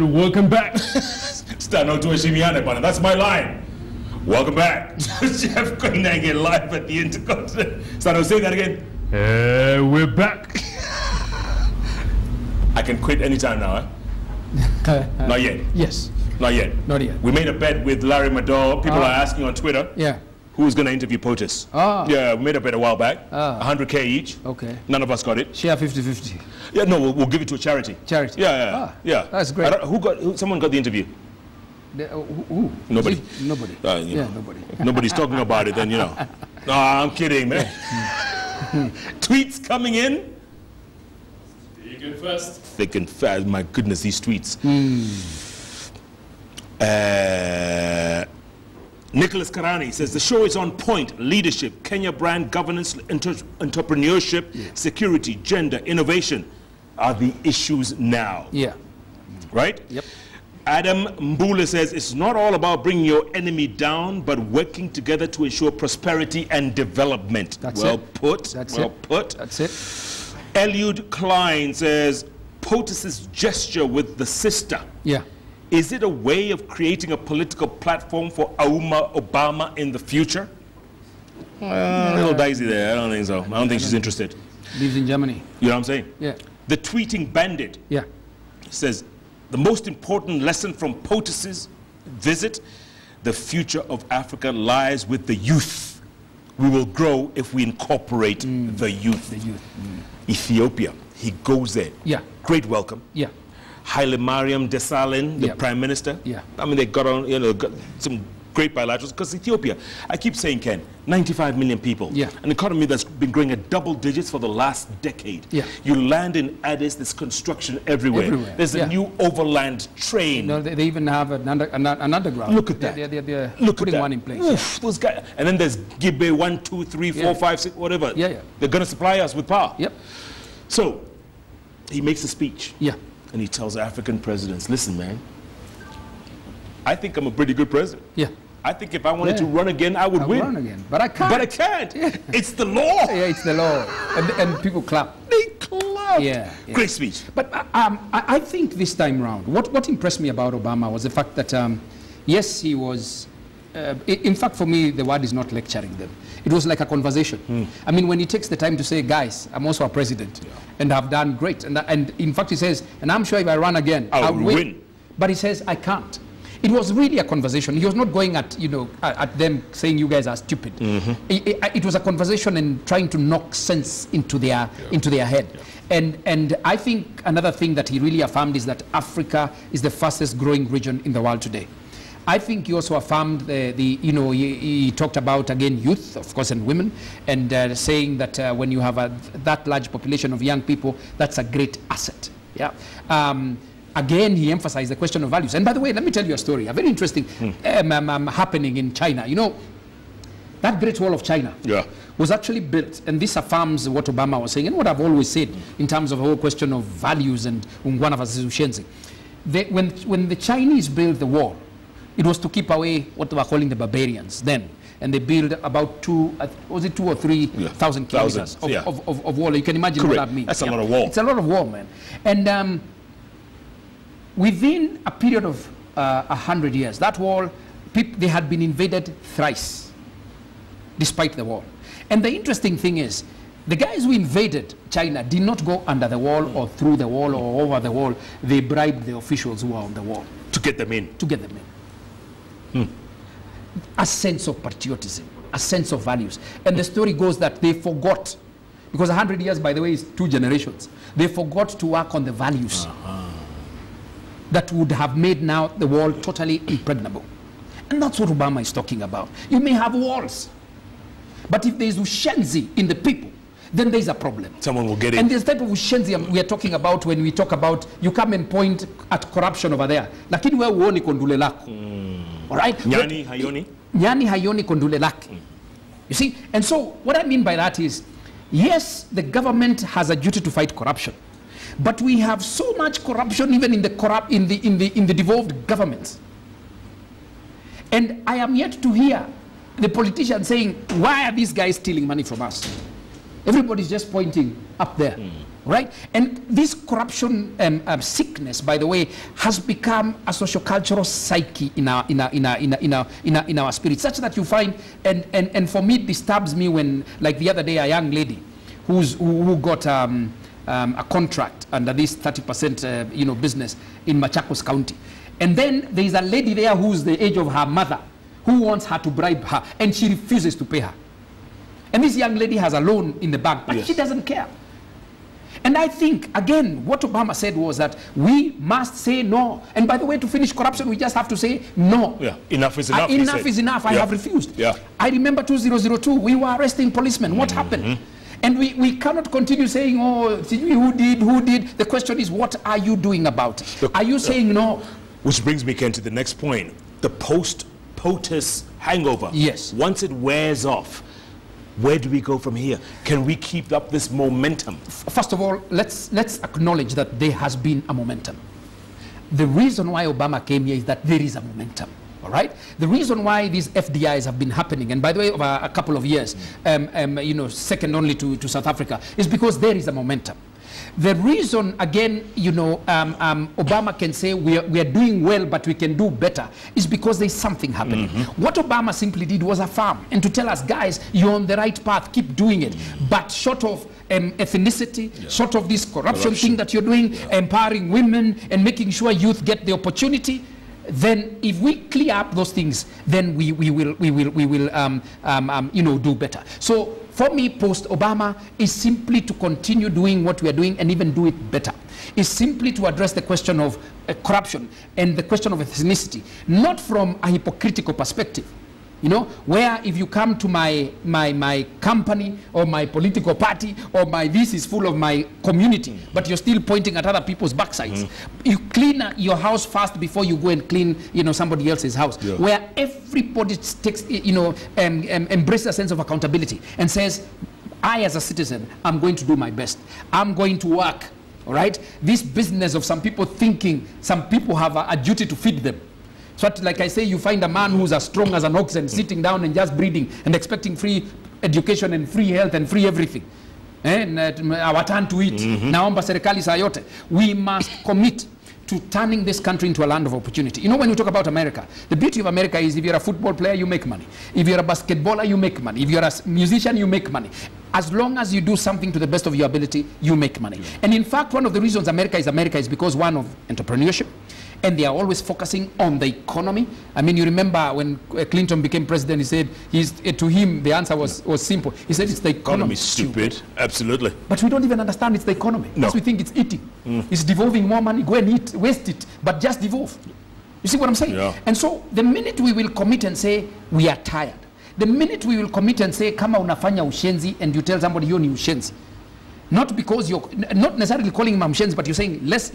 welcome back. That's my line. Welcome back. Chef Koinange live at the Intercontinental. Stano, say that again. We're back. I can quit anytime now, eh? Not yet. Yes. Not yet. Not yet. We made a bet with Larry Madow. People are asking on Twitter. Yeah. Who's going to interview POTUS? Yeah, we made a bet a while back. 100K each. Okay. None of us got it. Share 50-50. Yeah, no, we'll give it to a charity. Charity. Yeah. That's great. Someone got the interview? Who? Nobody. Nobody. Nobody. If nobody's talking about it, then you know. No, I'm kidding, man. Tweets coming in. Thick and fast. Thick and fast. My goodness, these tweets. Nicholas Karani says the show is on point. Leadership, Kenya brand, governance, entrepreneurship, security, gender, innovation are the issues now. Yeah. Right? Yep. Adam Mbule says it's not all about bringing your enemy down, but working together to ensure prosperity and development. That's well it. put. That's well it. put. That's it. Eliud Klein says POTUS's gesture with the sister. Yeah. Is it a way of creating a political platform for Obama in the future? A little dicey there. I don't think so. I don't think she's interested. Lives in Germany. You know what I'm saying? Yeah. The tweeting bandit says the most important lesson from POTUS's visit, the future of Africa lies with the youth. We will grow if we incorporate the youth. The youth. Ethiopia. He goes there. Yeah. Great welcome. Yeah. Haile Mariam Desalegn, the Prime Minister. Yeah. I mean, they got on, got some great bilaterals, because Ethiopia, I keep saying, Ken, 95 million people. Yeah. An economy that's been growing at double digits for the last decade. Yeah. You land in Addis, there's construction everywhere. There's a new overland train. No, they even have an underground. Look at that. They're Look putting at that. one in place. Oof, those guys. And then there's Gibe 1, 2, 3, 4, 5, 6, whatever. Yeah. They're going to supply us with power. Yep. So, he makes a speech. Yeah. And he tells African presidents, listen, man, I think I'm a pretty good president. Yeah. I think if I wanted to run again, I would win. Run again, but I can't. But I can't. Yeah. It's the law. Yeah, it's the law. And people clap. They clap. Yeah. Great speech. But I think this time round, what impressed me about Obama was the fact that, yes, he was, in fact, for me, the word is not lecturing them. It was like a conversation. I mean, when he takes the time to say, guys, I'm also a president, and I've done great. And in fact, he says, and I'm sure if I run again, I'll win. But he says, I can't. It was really a conversation. He was not going at, at them saying you guys are stupid. It was a conversation and trying to knock sense into their head. And I think another thing that he really affirmed is that Africa is the fastest growing region in the world today. I think he also affirmed he talked about, again, youth, of course, and women, and saying that when you have that large population of young people, that's a great asset. Yeah. Again, he emphasized the question of values. And by the way, let me tell you a story, a very interesting happening in China. You know, that Great Wall of China was actually built, and this affirms what Obama was saying and what I've always said in terms of the whole question of values and Uungwana versus Ushenzi. When the Chinese built the wall, it was to keep away what they were calling the barbarians then. And they built about 2 or 3,000 kilometers of wall. You can imagine what that means. That's a lot of wall. It's a lot of wall, man. And within a period of 100 years, that wall, they had been invaded thrice, despite the wall. And the interesting thing is, the guys who invaded China did not go under the wall or through the wall or over the wall. They bribed the officials who were on the wall. To get them in. To get them in. A sense of patriotism, a sense of values. And the story goes that they forgot, because 100 years, by the way, is 2 generations. They forgot to work on the values that would have made now the wall totally impregnable. And that's what Obama is talking about. You may have walls, but if there's Ushenzi in the people, then there's a problem. Someone will get in. And this type of Ushenzi we are talking about when we talk about, you come and point at corruption over there. Lakini wewe uone kondule lako. All right? Nyani hayoni? Nyani hayoni kondule lake. You see? And so what I mean by that is, yes, the government has a duty to fight corruption. But we have so much corruption even in the devolved governments. And I am yet to hear the politicians saying, why are these guys stealing money from us? Everybody's just pointing up there. right? And this corruption sickness, by the way, has become a socio-cultural psyche in our spirit, such that you find, and for me it disturbs me when, like the other day, a young lady who got a contract under this 30% business in Machakos County, and then there is a lady there who's the age of her mother who wants her to bribe her, and she refuses to pay her. And this young lady has a loan in the bank, but she doesn't care. And I think, again, what Obama said was that we must say no. And by the way, to finish corruption, we just have to say no. Yeah, enough is enough. Enough is enough. I have refused. Yeah. I remember 2002, we were arresting policemen. What happened? And we cannot continue saying, oh, who did? The question is, what are you doing about it? Look, are you saying no? Which brings me, Ken, to the next point. The post-POTUS hangover. Yes. Once it wears off, where do we go from here? Can we keep up this momentum? First of all, let's acknowledge that there has been a momentum. The reason why Obama came here is that there is a momentum. All right. The reason why these FDIs have been happening, and by the way, over a couple of years, second only to South Africa, is because there is a momentum. The reason, again, Obama can say we are doing well, but we can do better, is because there's something happening. What Obama simply did was affirm and to tell us, guys, you're on the right path, keep doing it. But short of ethnicity, short of this corruption thing that you're doing, empowering women and making sure youth get the opportunity, then if we clear up those things, then we will do better. So for me, post-Obama is simply to continue doing what we are doing and even do it better. It's simply to address the question of corruption and the question of ethnicity, not from a hypocritical perspective. Where if you come to my company or my political party or this is full of my community, but you're still pointing at other people's backsides. You clean your house first before you go and clean, somebody else's house. Where everybody takes, embraces a sense of accountability and says, I as a citizen, I'm going to do my best. I'm going to work, all right? This business of some people thinking some people have a duty to feed them. So like I say, you find a man who's as strong as an ox and sitting down and just breathing and expecting free education and free health and free everything. Our turn to eat. Naomba serikali saa yote. We must commit to turning this country into a land of opportunity. When you talk about America, the beauty of America is if you're a football player, you make money. If you're a basketballer, you make money. If you're a musician, you make money. As long as you do something to the best of your ability, you make money. And in fact, one of the reasons America is because, one, of entrepreneurship. And they are always focusing on the economy. I mean, you remember when Clinton became president, he said, to him, the answer was simple. He said, it's the economy. Stupid. Absolutely. But we don't even understand it's the economy. No. Because we think it's eating. It's devolving more money, go and eat, waste it, but just devolve. You see what I'm saying? Yeah. And so the minute we will commit and say, we are tired, the minute we will commit and say, kama unafanya ushenzi, and you tell somebody you're ni ushenzi, not because you're not necessarily calling him Mamshens, but you're saying let's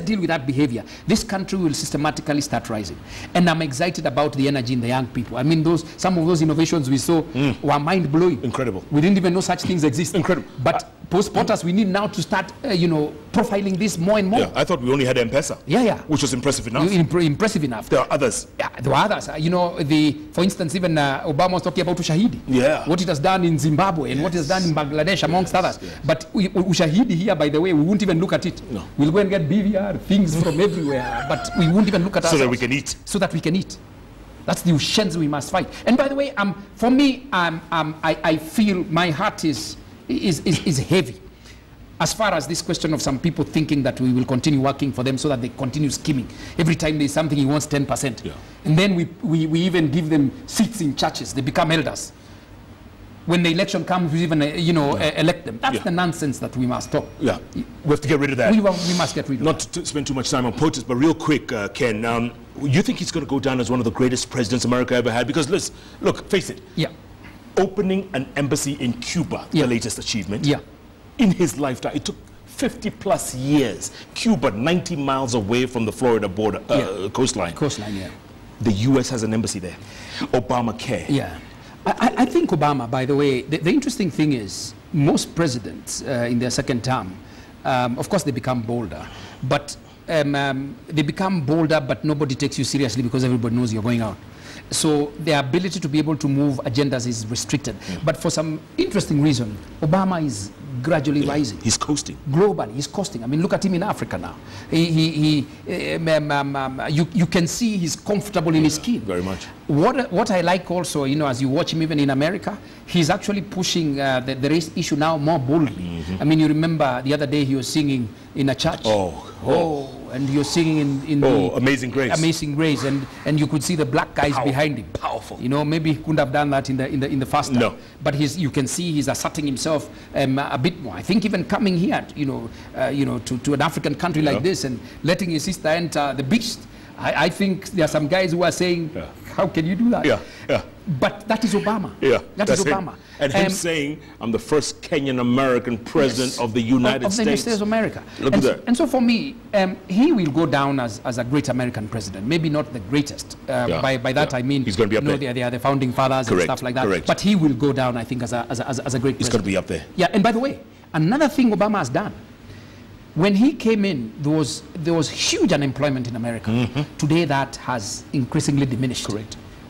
deal with that behavior. This country will systematically start rising, and I'm excited about the energy in the young people. I mean, some of those innovations we saw were mind blowing. Incredible. We didn't even know such things exist. Incredible. But post-POTUS, we need now to start, profiling this more and more. Yeah, I thought we only had M-Pesa. Yeah. Which was impressive enough. Impressive enough. There are others. Yeah, there are others. For instance, even Obama was talking about Ushahidi. Yeah. What it has done in Zimbabwe and what it has done in Bangladesh, amongst others. But Ushahidi here, by the way, we won't even look at it. No. We'll go and get BVR, things from everywhere, but we won't even look at ourselves. So that we can eat. So that we can eat. That's the Ushens we must fight. And by the way, for me, I feel my heart is heavy as far as this question of some people thinking that we will continue working for them so that they continue scheming. Every time there's something, he wants 10%. Yeah. And then we even give them seats in churches. They become elders. When the election comes, we even, elect them. That's the nonsense that we must stop. Yeah, we have to get rid of that. We must get rid of that. Not to spend too much time on POTUS, but real quick, Ken, you think he's going to go down as one of the greatest presidents America ever had? Because look, face it. Yeah. Opening an embassy in Cuba, the latest achievement. Yeah. In his lifetime, it took 50+ years. Cuba, 90 miles away from the Florida border, coastline. Yeah. The U.S. has an embassy there. Obamacare. Yeah. I think Obama, by the way, the interesting thing is most presidents in their second term, of course they become bolder, but they become bolder, but nobody takes you seriously because everybody knows you're going out. So their ability to be able to move agendas is restricted. But for some interesting reason, Obama is gradually rising. He's coasting. Globally, he's coasting. I mean, look at him in Africa now. You can see he's comfortable in his skin. Very much. What I like also, you know, as you watch him even in America, he's actually pushing the race issue now more boldly. I mean, you remember the other day he was singing in a church. And you're singing in the Amazing Grace. Amazing Grace, and you could see the black guys behind him. Powerful. You know, maybe he couldn't have done that in the first time. No. But you can see he's asserting himself a bit more. I think even coming here, to an African country like this and letting his sister enter the beast. I think there are some guys who are saying, how can you do that? But that is Obama. That is Obama. And him saying, I'm the first Kenyan American president of the United States. Of the United States of America. Look at that. And so for me, he will go down as a great American president. Maybe not the greatest. By that I mean, he's going to be up there. They are the founding fathers and stuff like that. But he will go down, I think, as a great president. He's going to be up there. Yeah, and by the way, another thing Obama has done, when he came in, there was huge unemployment in America. Today, that has increasingly diminished.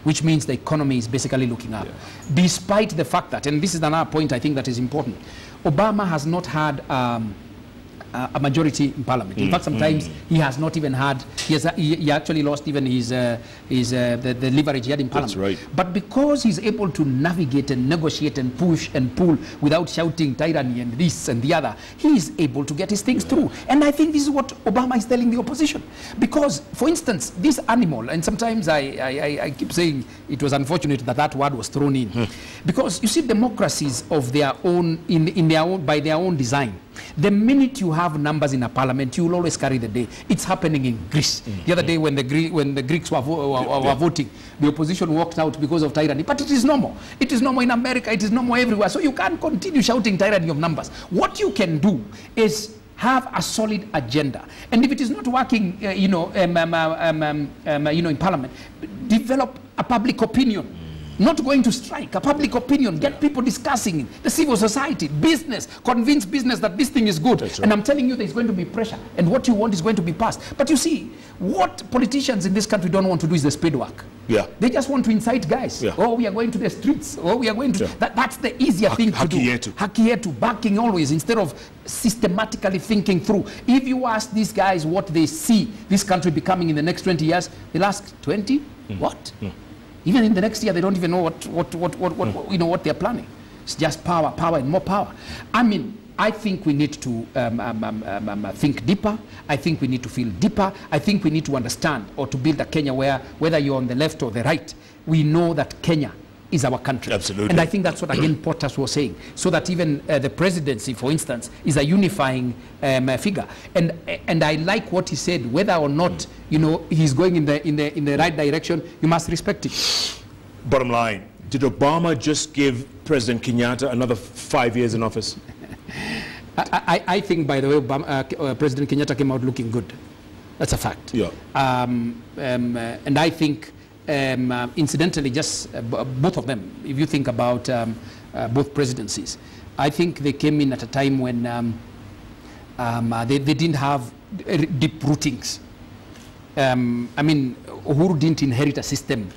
Which means the economy is basically looking up. Despite the fact that, and this is another point I think that is important, Obama has not had a majority in parliament. In fact, sometimes he has not even had, he actually lost even the leverage he had in parliament. That's right. But because he's able to navigate and negotiate and push and pull without shouting tyranny and this and the other, he is able to get his things through. And I think this is what Obama is telling the opposition. Because, for instance, this animal, and sometimes I keep saying it was unfortunate that word was thrown in. Because you see, democracies of their own, by their own design, the minute you have numbers in a parliament, you will always carry the day. It's happening in Greece. The other day when the Greeks were voting, the opposition walked out because of tyranny. But it is normal. It is normal in America. It is normal everywhere. So you can't continue shouting tyranny of numbers. What you can do is have a solid agenda. And if it is not working, in parliament, develop a public opinion. Not going to strike, a public opinion, get people discussing it, the civil society, business, convince business that this thing is good. Right. And I'm telling you there's going to be pressure, and what you want is going to be passed. But you see, what politicians in this country don't want to do is the spade work. They just want to incite guys. Oh, we are going to the streets. Oh, we are going to... That's the easier thing to do. Hakietu, backing always, instead of systematically thinking through. If you ask these guys what they see this country becoming in the next 20 years, they'll ask, 20? What? Even in the next year, they don't even know what they're planning. It's just power, power, and more power. I mean, I think we need to think deeper. I think we need to feel deeper. I think we need to understand or to build a Kenya where, whether you're on the left or the right, we know that Kenya is our country. Absolutely. And I think that's what, again, POTUS was saying. So that even the presidency, for instance, is a unifying figure. And I like what he said, whether or not, he's going in the right direction, you must respect it. Bottom line, did Obama just give President Kenyatta another 5 years in office? I think, by the way, President Kenyatta came out looking good. That's a fact. And I think, incidentally, just both of them, if you think about both presidencies, I think they came in at a time when they didn't have deep rootings. I mean, Uhuru didn't inherit a system,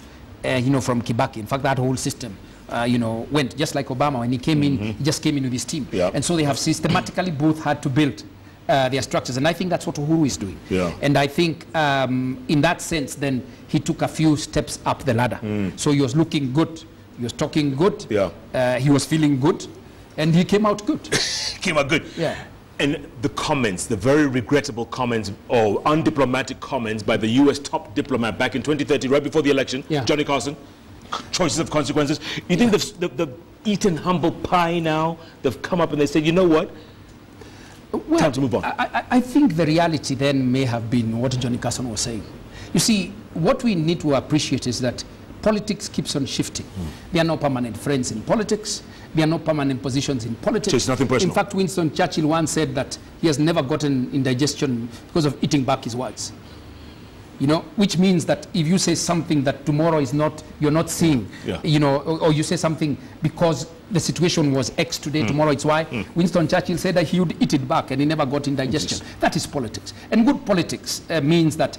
from Kibaki. In fact, that whole system, went just like Obama. When he came in, he just came in with his team. And so they have systematically both had to build their structures. And I think that's what Uhuru is doing. And I think in that sense, then he took a few steps up the ladder. So he was looking good. He was talking good. He was feeling good. And he came out good. Came out good. And the comments, the very regrettable comments or undiplomatic comments by the U.S. top diplomat back in 2013, right before the election, Johnny Carson, choices of consequences. You think they've eaten humble pie now? They've come up and they said, you know what? Well, time to move on. I think the reality then may have been what Johnny Carson was saying. You see, what we need to appreciate is that politics keeps on shifting. There are no permanent friends in politics. There are no permanent positions in politics. So it's nothing personal. In fact, Winston Churchill once said that he has never gotten indigestion because of eating back his words. Which means that if you say something that tomorrow is not, you're not seeing, or you say something because the situation was X today, tomorrow it's Y. Winston Churchill said that he would eat it back and he never got indigestion. That is politics. And good politics means that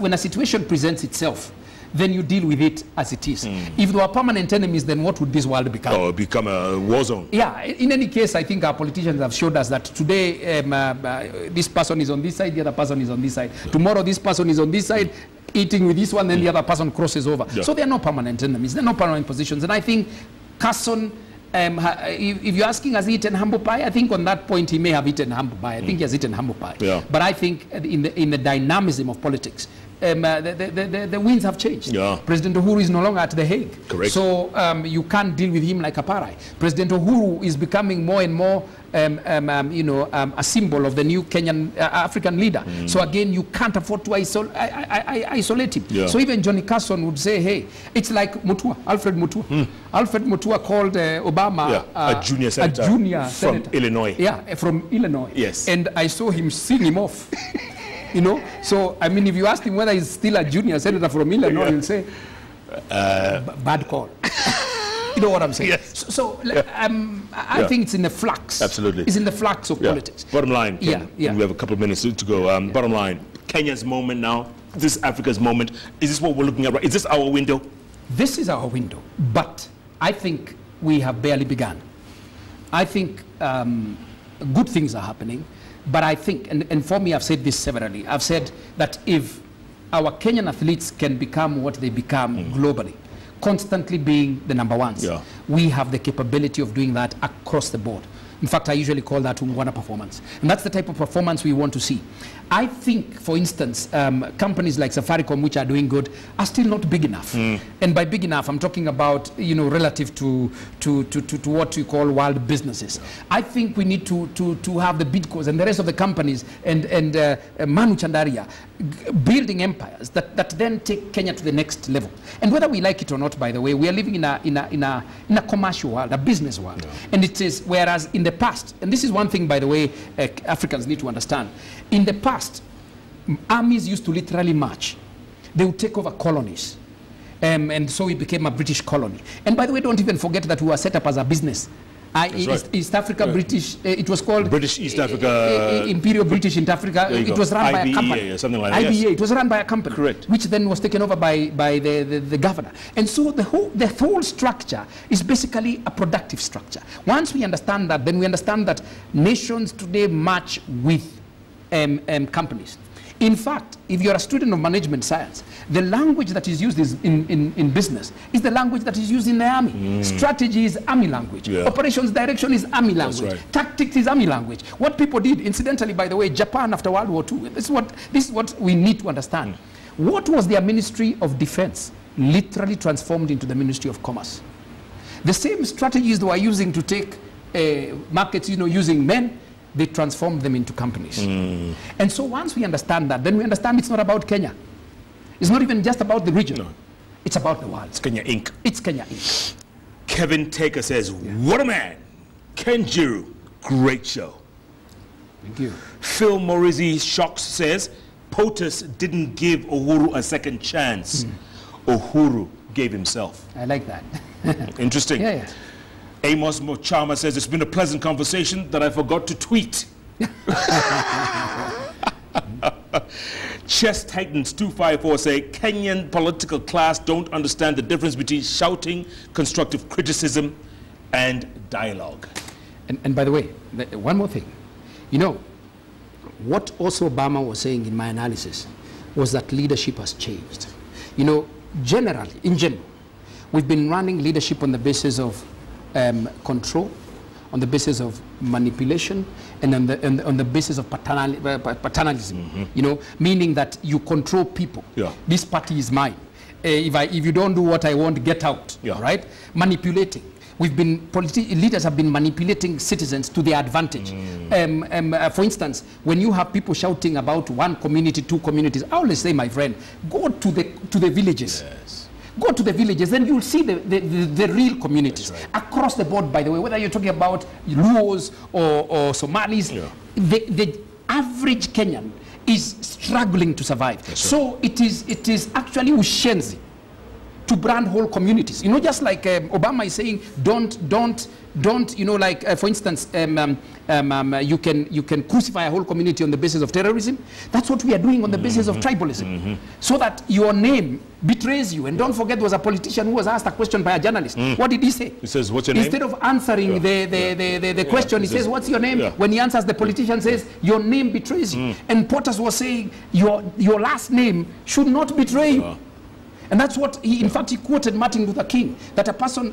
when a situation presents itself, then you deal with it as it is. If there were permanent enemies, then what would this world become? Oh, become a war zone. Yeah, in any case, I think our politicians have showed us that today this person is on this side, the other person is on this side. Tomorrow this person is on this side, eating with this one, then the other person crosses over. So there are no permanent enemies, there are no permanent positions. And I think Carson, if you're asking has he eaten humble pie, I think on that point he may have eaten humble pie. I think he has eaten humble pie. Yeah. But I think in the dynamism of politics, the winds have changed. Yeah. President Uhuru is no longer at The Hague. Correct. So you can't deal with him like a parai. President Uhuru is becoming more and more a symbol of the new Kenyan African leader. So again, you can't afford to isolate him. Yeah. So even Johnny Carson would say, hey, it's like Alfred Mutua. Alfred Mutua called Obama a junior senator, from Illinois. Yeah, from Illinois. Yes. And I saw him sing him off. You know, so I mean, if you ask him whether he's still a junior senator from Illinois, he'll say, bad call. You know what I'm saying? Yes. So I think it's in the flux. Absolutely. It's in the flux of politics. Bottom line, Ken, we have a couple of minutes to go. Bottom line, Kenya's moment now, this is Africa's moment. Is this what we're looking at? Right? Is this our window? This is our window, but I think we have barely begun. I think good things are happening. But I think, and for me, I've said this severally, I've said that if our Kenyan athletes can become what they become globally, constantly being the number ones, we have the capability of doing that across the board. In fact, I usually call that Uungwana performance. And that's the type of performance we want to see. I think, for instance, companies like Safaricom, which are doing good, are still not big enough. And by big enough, I'm talking about, you know, relative to what we call world businesses. I think we need to have the Bidcos and the rest of the companies and Manu Chandaria building empires that then take Kenya to the next level. And whether we like it or not, by the way, we are living in a commercial world, a business world. And it is, whereas in the past, and this is one thing, by the way, Africans need to understand, in the past, armies used to literally march. They would take over colonies. And so it became a British colony. And by the way, don't even forget that we were set up as a business. East Africa, British, it was called British East Africa, Imperial British East Africa. It was run by a company. Something like that. IBA, it was run by a company. Correct. Which then was taken over by the governor. And so the whole structure is basically a productive structure. Once we understand that, then we understand that nations today march with companies. In fact, if you're a student of management science, the language that is used in business is the language that is used in the army. Strategy is army language. Operations direction is army language. Tactics is army language. What people did, incidentally, by the way, Japan after World War II, this is what we need to understand. What was their Ministry of Defense? Literally transformed into the Ministry of Commerce. The same strategies they were using to take markets, using men, they transformed them into companies. And so once we understand that, then we understand it's not about Kenya. It's not even just about the region. No. It's about the world. It's Kenya Inc. It's Kenya Inc. Kevin Taker says, what a man. Ken Njiru, great show. Thank you. Phil Morizi Shocks says, POTUS didn't give Uhuru a second chance. Uhuru gave himself. I like that. Interesting. Yeah. Amos Mochama says, it's been a pleasant conversation that I forgot to tweet. Chess Titans 254 say, Kenyan political class don't understand the difference between shouting, constructive criticism, and dialogue. And by the way, one more thing. What also Obama was saying in my analysis was that leadership has changed. Generally, in general, we've been running leadership on the basis of control, on the basis of manipulation, and on the basis of paternalism. Meaning that you control people. This party is mine. If you don't do what I want, get out. Right? Manipulating. Leaders have been manipulating citizens to their advantage. For instance, when you have people shouting about one community, two communities, I always say, my friend, go to the villages. Go to the villages, then you'll see the real communities. Across the board, by the way, whether you're talking about Luos or Somalis, the average Kenyan is struggling to survive. So it is actually ushenzi to brand whole communities. You know, just like Obama is saying, don't, you know, like, for instance, you can crucify a whole community on the basis of terrorism. That's what we are doing on the basis of tribalism. So that your name betrays you. And don't forget, there was a politician who was asked a question by a journalist. What did he say? He says, what's your name? Instead of answering the question, he says, what's your name? When he answers, the politician says, your name betrays you. And POTUS was saying, your last name should not betray you. And that's what he, in fact, he quoted Martin Luther King, that a person,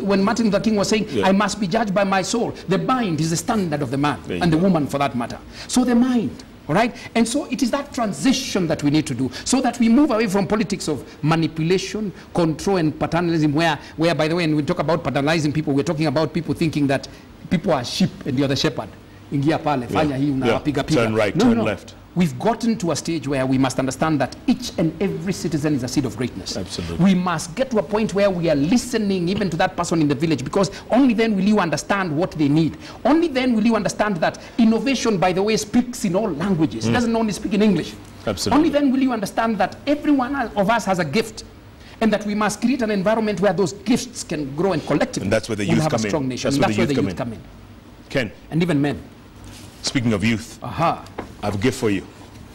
when Martin Luther King was saying, I must be judged by my soul. The mind is the standard of the man, and the woman for that matter. So the mind, all right? And so it is that transition that we need to do, so that we move away from politics of manipulation, control, and paternalism, where by the way, when we talk about paternalizing people, we're talking about people thinking that people are sheep and you're the shepherd. Ingia pale, fanya hii, unapiga piga. Turn right, turn left. We've gotten to a stage where we must understand that each and every citizen is a seed of greatness. Absolutely. We must get to a point where we are listening even to that person in the village, because only then will you understand what they need. Only then will you understand that innovation, by the way, speaks in all languages. It doesn't only speak in English. Absolutely. Only then will you understand that every one of us has a gift, and that we must create an environment where those gifts can grow, and collectively and that's where the youth have come a strong in. nation. That's where the youth come in. Ken. And even men. Speaking of youth, I have a gift for you.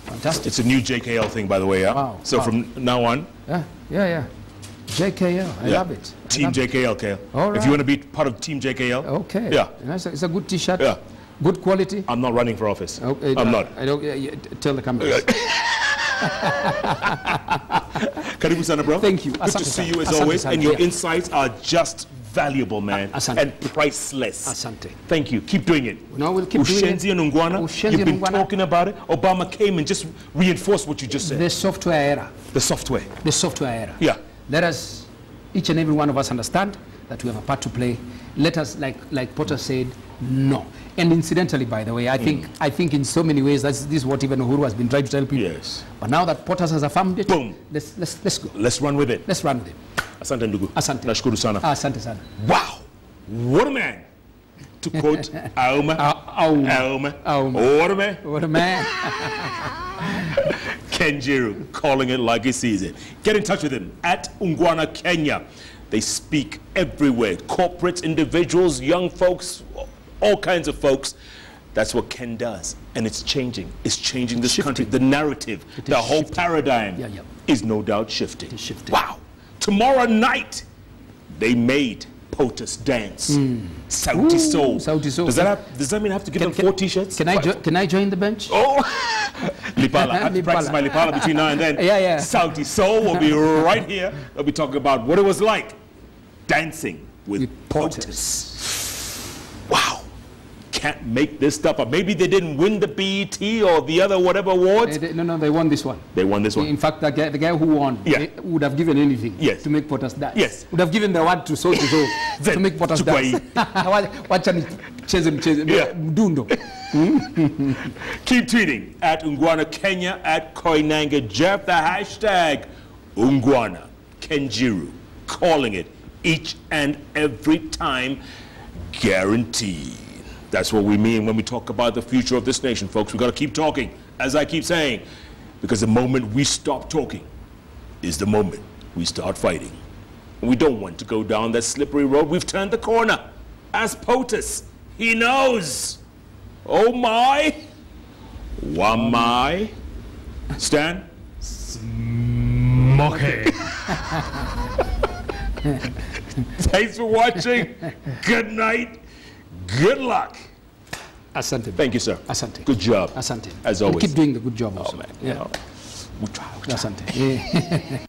Fantastic. It's a new JKL thing, by the way, yeah? Wow. So from now on. Yeah. JKL, I love it. Team JKL, Kale. All right. If you want to be part of Team JKL. Okay. Yeah. It's a good t-shirt. Yeah. Good quality. I'm not running for office. Okay, I'm not. I don't, tell the cameras. Karibu sana, bro. Thank you. Good to see you as always. And your insights are just valuable, man. And priceless. Asante. Thank you. Keep doing it. No, we'll keep doing it. Uungwana and Uungwana. You've been talking about it. Obama came and just reinforced what you just said. The software era. The software. The software era. Yeah. Let us, each and every one of us, understand that we have a part to play. Let us, like POTUS said, no. And incidentally, by the way, I think in so many ways, this is what even Uhuru has been trying to tell people. Yes. But now that POTUS has affirmed it, boom. Let's go. Let's run with it. Let's run with it. Asante ndugu. Asante. Nashukuru sana. Asante sana. Wow. What a man. To quote Auma. What a man. What a man. Ken Njiru, calling it like he sees it. Get in touch with him at Uungwana, Kenya. They speak everywhere. Corporates, individuals, young folks, all kinds of folks. That's what Ken does. And it's changing. It's changing this country. The narrative, the whole paradigm is no doubt shifting. It is shifting. Wow. Tomorrow night, they made POTUS dance. Sauti Soul. Sauti Soul. Does that mean I have to give them 4 t-shirts? Can I join the bench? Oh, Lipala. I have to practice my Lipala between now and then. Yeah. Sauti Soul will be right here. They'll be talking about what it was like dancing with POTUS. Wow. Can't make this stuff up. Maybe they didn't win the BET or the other whatever awards. No, they won this one. They won this one. In fact, the guy who won would have given anything to make POTUS dance. Yes. Would have given the word to Sauti Soul to make POTUS dance. Mdundo. Keep tweeting at Uungwana Kenya, at Koinange Jeff, the hashtag Uungwana Ken Njiru, calling it each and every time, guaranteed. That's what we mean when we talk about the future of this nation, folks. We've got to keep talking, as I keep saying, because the moment we stop talking is the moment we start fighting. And we don't want to go down that slippery road. We've turned the corner. As POTUS, he knows. Oh my. Wamai. Stan? Smoke. Thanks for watching. Good night. Good luck. Asante. Thank you, sir. Asante. Good job. Asante. As always. And keep doing the good job also. Oh, man. Yeah. We try. Asante.